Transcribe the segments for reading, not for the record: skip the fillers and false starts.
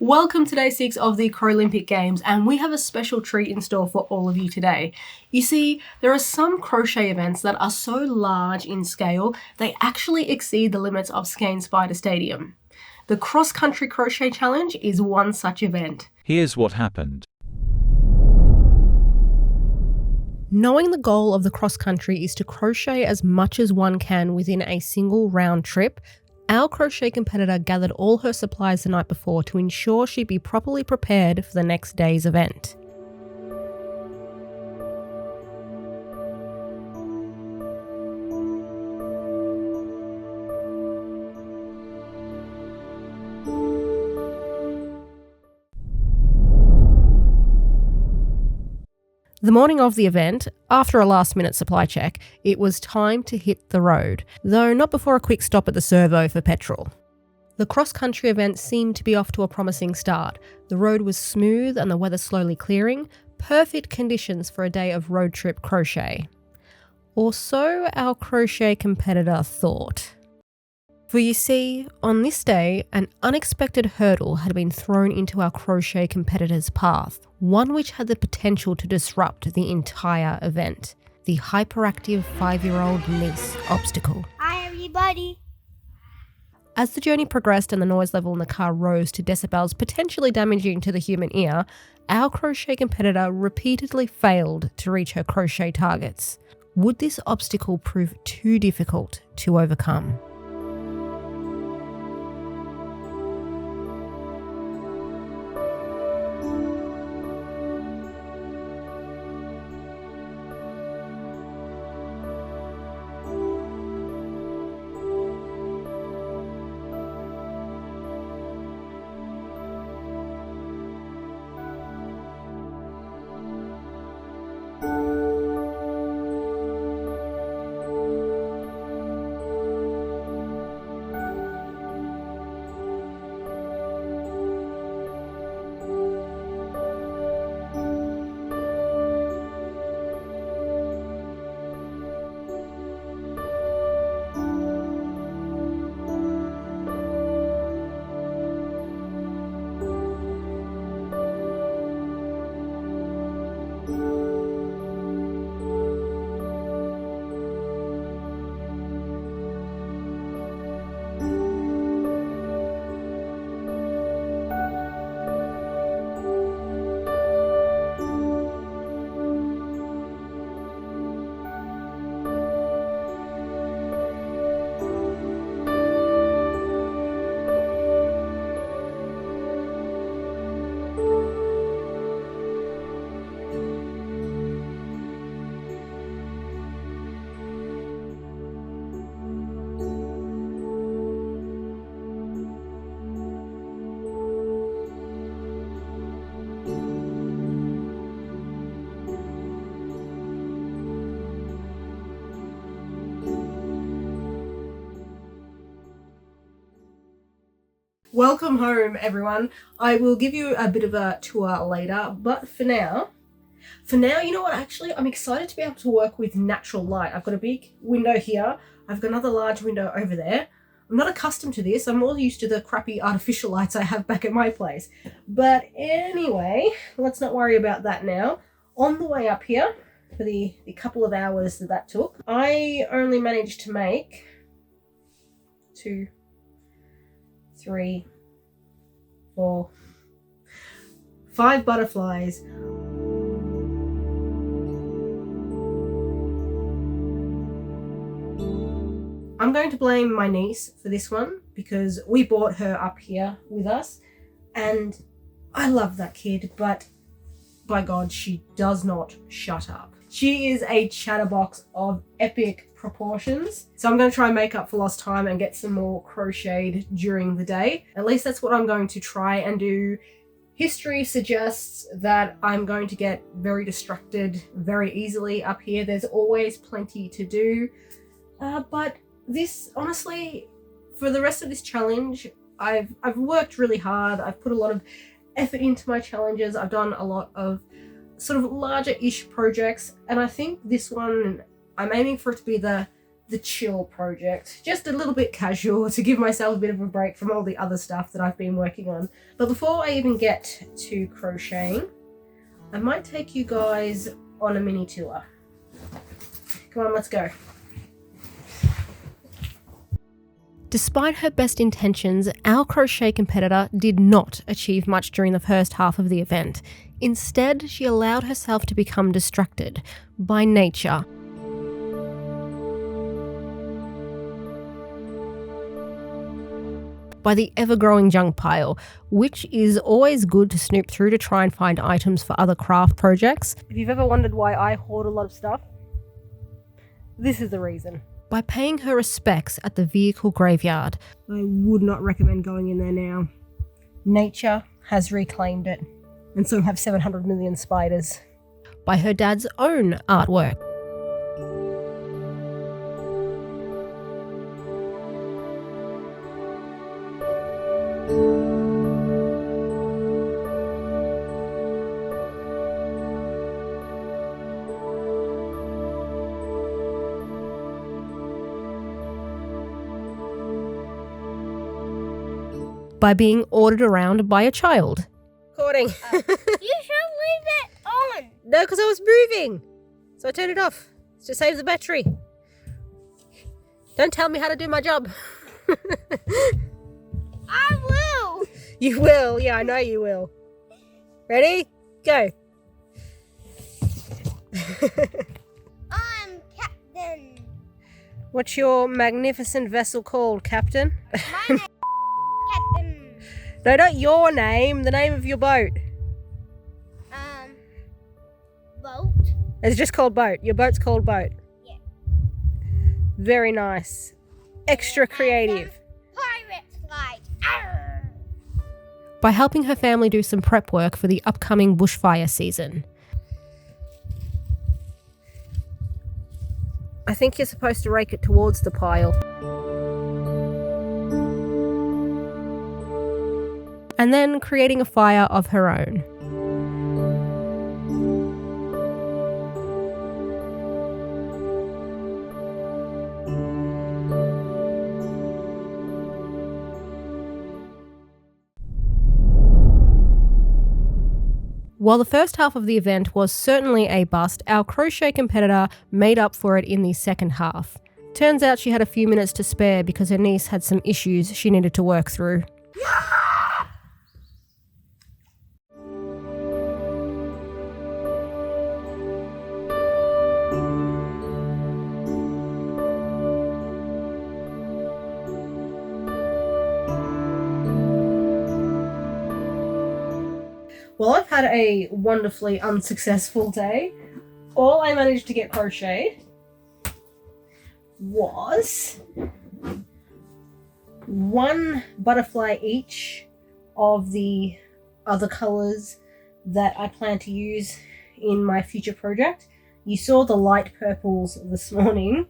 Welcome to day 6 of the Crolympic Games, and we have a special treat in store for all of you today. You see, there are some crochet events that are so large in scale, they actually exceed the limits of Skein Spider Stadium. The cross-country crochet challenge is one such event. Here's what happened. Knowing the goal of the cross-country is to crochet as much as one can within a single round trip, our crochet competitor gathered all her supplies the night before to ensure she'd be properly prepared for the next day's event. The morning of the event, after a last-minute supply check, it was time to hit the road, though not before a quick stop at the servo for petrol. The cross-country event seemed to be off to a promising start. The road was smooth and the weather slowly clearing, perfect conditions for a day of road trip crochet. Or so our crochet competitor thought. For you see, on this day, an unexpected hurdle had been thrown into our crochet competitor's path, one which had the potential to disrupt the entire event. The hyperactive 5-year-old niece obstacle. Hi everybody! As the journey progressed and the noise level in the car rose to decibels potentially damaging to the human ear, our crochet competitor repeatedly failed to reach her crochet targets. Would this obstacle prove too difficult to overcome? Welcome home, everyone. I will give you a bit of a tour later, but for now, you know what, actually, I'm excited to be able to work with natural light. I've got a big window here. I've got another large window over there. I'm not accustomed to this. I'm more used to the crappy artificial lights I have back at my place. But anyway, let's not worry about that now. On the way up here, for the couple of hours that took, I only managed to make 2, 3, 4, 5 butterflies. I'm going to blame my niece for this one because we brought her up here with us and I love that kid, but by God, she does not shut up. She is a chatterbox of epic proportions. So I'm going to try and make up for lost time and get some more crocheted during the day. At least that's what I'm going to try and do. History suggests that I'm going to get very distracted very easily up here. There's always plenty to do. But this, honestly, for the rest of this challenge, I've worked really hard. I've put a lot of effort into my challenges. I've done a lot of sort of larger-ish projects, and I think this one, I'm aiming for it to be the the chill project. Just a little bit casual to give myself a bit of a break from all the other stuff that I've been working on. But before I even get to crocheting, I might take you guys on a mini tour. Come on, let's go. Despite her best intentions, our crochet competitor did not achieve much during the first half of the event. Instead, she allowed herself to become distracted by nature. By the ever-growing junk pile, which is always good to snoop through to try and find items for other craft projects. If you've ever wondered why I hoard a lot of stuff, this is the reason. By paying her respects at the vehicle graveyard. I would not recommend going in there now. Nature has reclaimed it, and so have 700 million spiders. By her dad's own artwork. By being ordered around by a child. Recording. You should leave it on. No, because I was moving. So I turned it off to save the battery. Don't tell me how to do my job. I will. You will. Yeah, I know you will. Ready? Go. I'm Captain. What's your magnificent vessel called, Captain? My name is Captain. No, not your name. The name of your boat. Boat. It's just called Boat. Your boat's called Boat. Yeah. Very nice. Extra creative. Pirates like. Arr. By helping her family do some prep work for the upcoming bushfire season. I think you're supposed to rake it towards the pile. And then creating a fire of her own. While the first half of the event was certainly a bust, our crochet competitor made up for it in the second half. Turns out she had a few minutes to spare because her niece had some issues she needed to work through. Well, I've had a wonderfully unsuccessful day. All I managed to get crocheted was one butterfly each of the other colours that I plan to use in my future project. You saw the light purples this morning.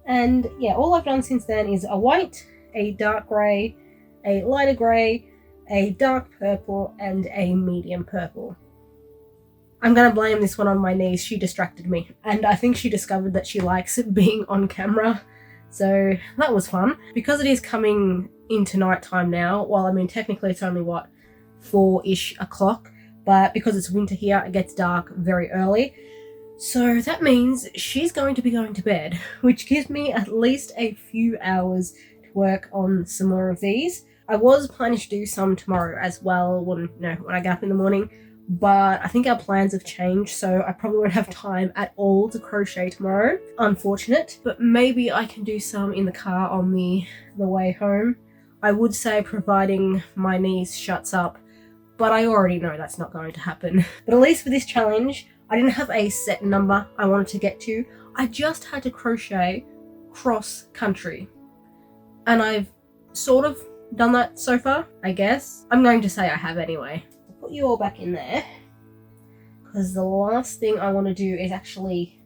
And yeah, all I've done since then is a white, a dark grey, a lighter grey, a dark purple, and a medium purple. I'm going to blame this one on my niece. She distracted me, and I think she discovered that she likes being on camera, so that was fun. Because it is coming into night time now, well, I mean, technically it's only, 4-ish o'clock, but because it's winter here, it gets dark very early. So that means she's going to be going to bed, which gives me at least a few hours to work on some more of these. I was planning to do some tomorrow as well when I get up in the morning, but I think our plans have changed, so I probably won't have time at all to crochet tomorrow. Unfortunate, but maybe I can do some in the car on the way home. I would say providing my niece shuts up, but I already know that's not going to happen. But at least for this challenge, I didn't have a set number I wanted to get to. I just had to crochet cross country, and I've sort of done that so far, I guess. I'm going to say I have anyway. I'll put you all back in there, because the last thing I want to do is actually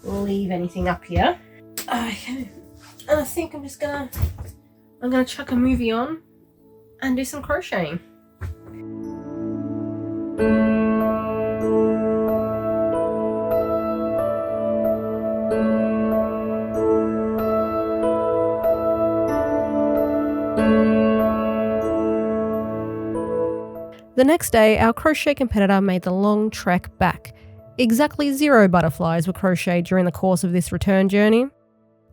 leave anything up here. Okay, and I think I'm gonna chuck a movie on and do some crocheting. The next day, our crochet competitor made the long trek back. Exactly 0 butterflies were crocheted during the course of this return journey.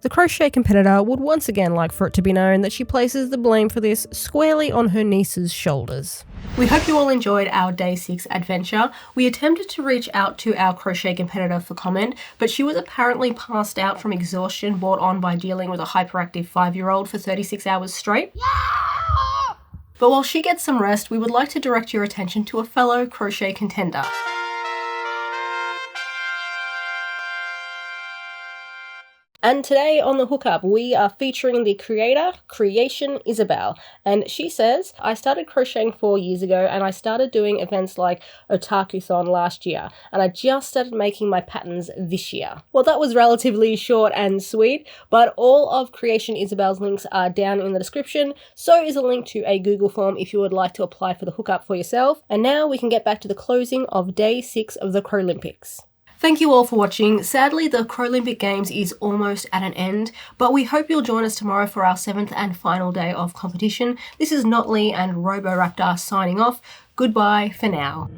The crochet competitor would once again like for it to be known that she places the blame for this squarely on her niece's shoulders. We hope you all enjoyed our day 6 adventure. We attempted to reach out to our crochet competitor for comment, but she was apparently passed out from exhaustion brought on by dealing with a hyperactive 5-year-old for 36 hours straight. Yeah! But while she gets some rest, we would like to direct your attention to a fellow crochet contender. And today on the hookup, we are featuring the creator, Creation Isabelle. And she says, I started crocheting 4 years ago and I started doing events like Otakuthon last year. And I just started making my patterns this year. Well, that was relatively short and sweet, but all of Creation Isabelle's links are down in the description. So is a link to a Google form if you would like to apply for the hookup for yourself. And now we can get back to the closing of day 6 of the Crolympics. Thank you all for watching. Sadly, the Crolympic Games is almost at an end, but we hope you'll join us tomorrow for our 7th and final day of competition. This is Notley and Roboraptor signing off. Goodbye for now.